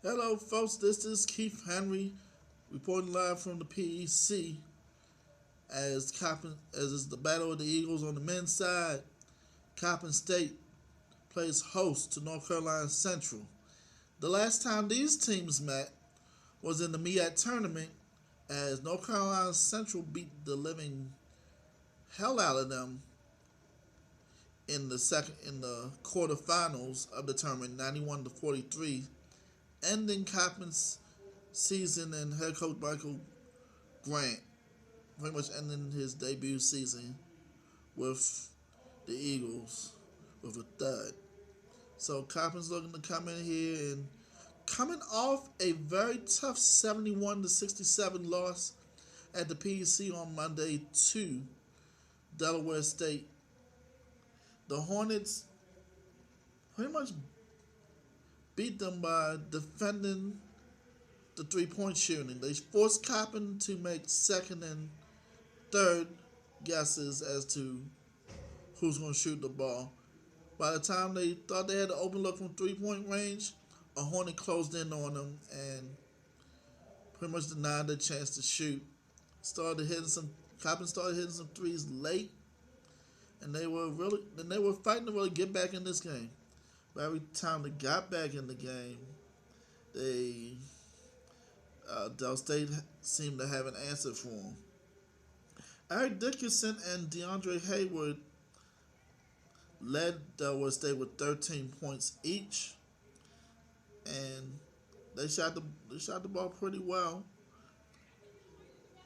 Hello, folks. This is Keith Henry reporting live from the PEC as Coppin, as is the Battle of the Eagles on the men's side. Coppin State plays host to North Carolina Central. The last time these teams met was in the MEAC tournament, as North Carolina Central beat the living hell out of them in the quarterfinals of the tournament, 91-43, ending Coppin's season and head coach Michael Grant pretty much ending his debut season with the Eagles with a thud. So Coppin's looking to come in here and coming off a very tough 71-67 loss at the PEC on Monday to Delaware State. The Hornets pretty much beat them by defending the 3-point shooting. They forced Coppin to make second and third guesses as to who's going to shoot the ball. By the time they thought they had an open look from 3-point range, a Hornet closed in on them and pretty much denied their chance to shoot. Coppin started hitting some threes late, and they were fighting to really get back in this game. But every time they got back in the game, Del State seemed to have an answer for them. Eric Dickerson and DeAndre Hayward led Delaware State with 13 points each, and they shot the ball pretty well,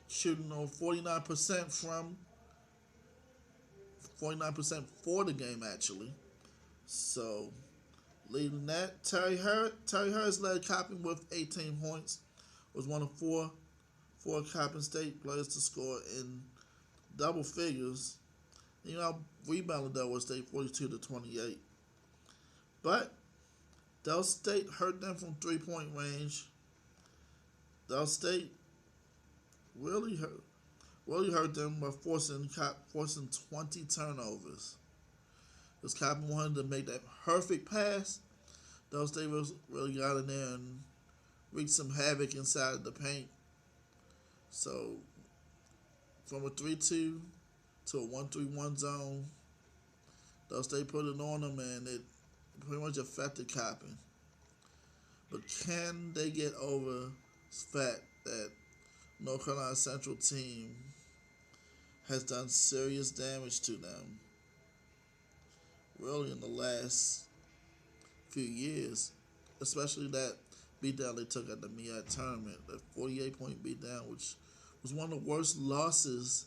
shooting on 49% for the game actually. So leading that, Terry Harris led Coppin with 18 points. Was one of four Coppin State players to score in double figures. Rebounded Delaware State 42-28. But Del State hurt them from 3-point range. Del State really hurt them by forcing 20 turnovers. Because Coppin wanted to make that perfect pass. Del State really got in there and wreaked some havoc inside the paint. So from a 3-2 to a 1-3-1 zone, Del State put it on them, and it pretty much affected Coppin. But can they get over the fact that North Carolina Central team has done serious damage to them really in the last few years, especially that beatdown they took at the MEAC tournament, that 48-point beatdown, which was one of the worst losses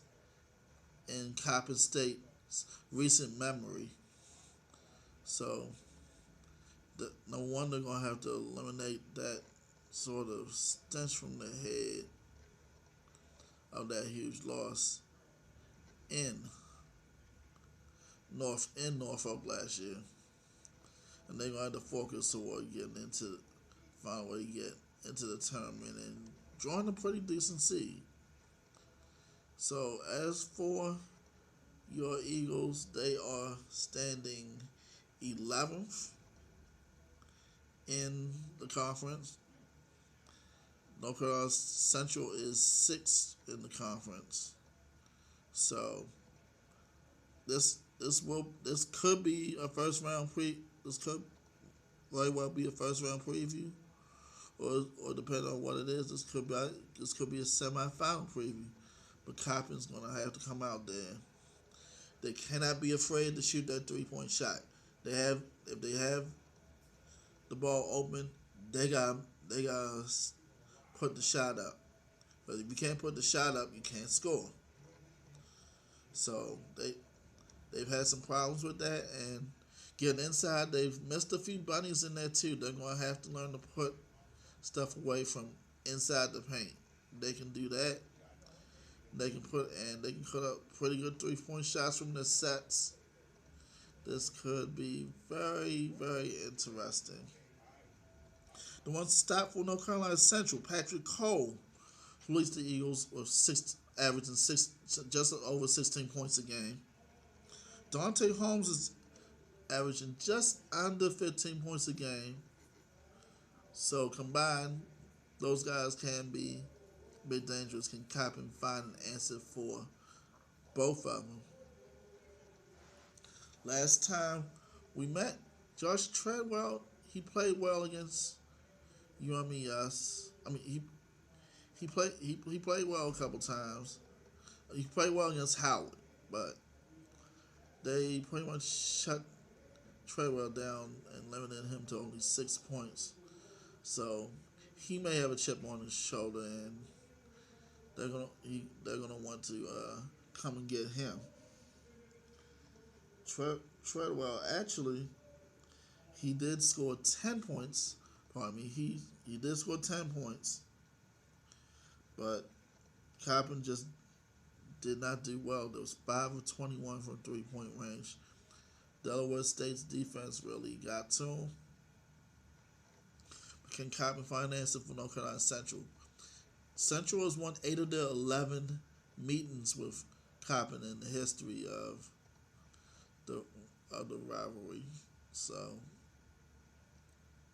in Coppin State's recent memory. So no wonder they're going to have to eliminate that sort of stench from the head of that huge loss in Norfolk last year. And they're going to have to focus toward find a way to get into the tournament and drawing a pretty decent seed. So as for your Eagles, they are standing 11th in the conference. North Carolina Central is 6th in the conference. So this could be a first round this could very well be a first round preview, or depending on what it is, this could be a semifinal preview. But Coppin's gonna have to come out there. They cannot be afraid to shoot that 3-point shot. If they have the ball open, they got put the shot up. But if you can't put the shot up, you can't score. So they've had some problems with that, and getting inside, they've missed a few bunnies in there too. They're going to have to learn to put stuff away from inside the paint. They can do that. They can put up pretty good 3-point shots from their sets. This could be very, very interesting. The one stop for North Carolina Central, Patrick Cole, who leads the Eagles with averaging just over 16 points a game. Dante Holmes is averaging just under 15 points a game. So combined, those guys can be bit dangerous. Can Coppin find an answer for both of them? Last time we met, Josh Treadwell, he played well against UMES. I mean, he played well a couple times. He played well against Howard, but they pretty much shut Treadwell down and limited him to only 6 points. So he may have a chip on his shoulder, and they're gonna want to come and get him. Treadwell actually he did score 10 points. Pardon me. He did score 10 points, but Coppin just did not do well. There was 5 of 21 from 3-point range. Delaware State's defense really got to him. Can Coppin find an answer for North Carolina Central? Central has won 8 of their 11 meetings with Coppin in the history of the rivalry. So,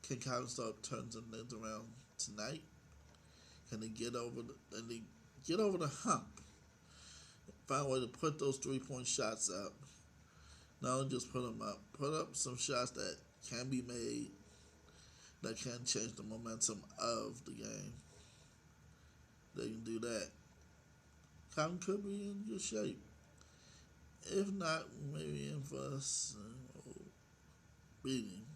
can Coppin start turning things around tonight? Can they get over the hump? Find a way to put those 3-point shots up. Not only just put them up, put up some shots that can be made that can change the momentum of the game. They can do that. Coppin could be in good shape. If not, maybe in for a beating.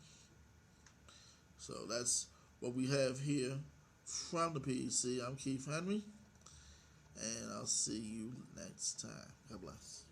So that's what we have here from the PEC. I'm Keith Henry, and I'll see you next time. God bless.